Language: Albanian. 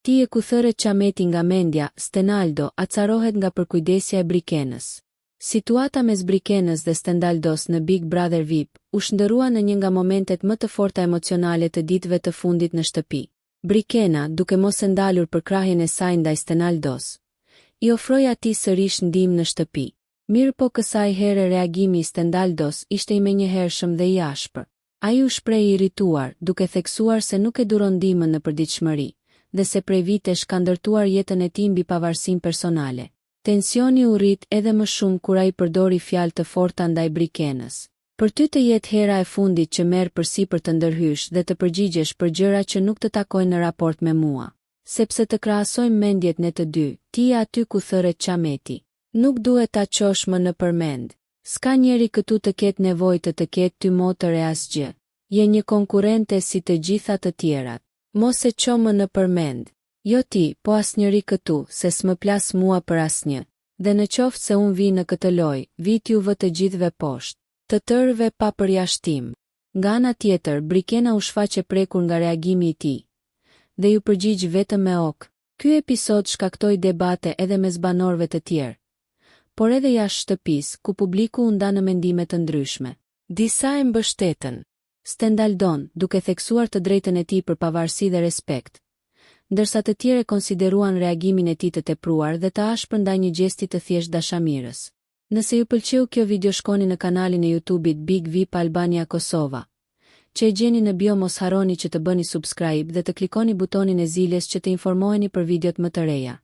Ti e kuthëret Çameti nga mendja, Stenaldo acarohet nga përkujdesja e Brikenës. Situata mes Brikenës dhe Stenaldos në Big Brother VIP u shndërrua në një nga momentet më të forta emocionale të ditëve të fundit në shtëpi. Brikena, duke mos e ndalur për krahjen e saj ndaj Stenaldos, i ofroi atij sërish ndihmë në shtëpi. Mirë po kësaj here reagimi i Stenaldos ishte i menjëhershëm dhe i ashpër. Ai u shpreh i irrituar, duke theksuar se nuk e duron ndihmën në përditshmëri, dhe se prej vitesh ka ndërtuar jetën e tij mbi pavarësinë personale. Tensioni u rrit edhe më shumë kur ai përdori fjalë të forta ndaj Brikenës. Për ty të jetë hera e fundit që merr përsipër të ndërhysh dhe të përgjigjesh për gjëra që nuk të takojnë në raport me mua. Sepse të krahasojmë mendjet ne të dy, ti je aty ku thërret Çameti. Nuk duhet ta çosh më në përmend. S'ka njeri këtu të ketë nevojë të ketë ty motër e asgjë. Je një konkurrente si të gjitha të tjerat. Mos e ço më në përmend. Jo ti, po asnjëri këtu, se s'më plas mua për asnjë. Dhe në qoftë se unë vi në këtë lojë, vit juve të gjithëve poshtë, të tërëve pa përjashtim. Nga ana tjetër, Brikena u shfaqe prekur nga reagimi i tij, dhe ju përgjigj vetëm me ok. Ky episod shkaktoi debate edhe mes banorëve të tjerë, por edhe jashtë shtëpisë, ku publiku u nda në mendime të ndryshme. Disa e mbështetën Stenaldon, duke theksuar të drejtën e tij për pavarësi dhe respekt, ndërsa të tjerë konsideruan reagimin e tij të tepruar dhe të ashpër ndaj një gjesti të thjesht dashamirës. Nëse ju pëlqeu kjo video, shkoni në kanalin e YouTube-it Big VIP Albania Kosova, që e gjeni në bio. Mos harroni që të bëni subscribe dhe të klikoni butonin e ziljes që të informoheni për videot më të reja.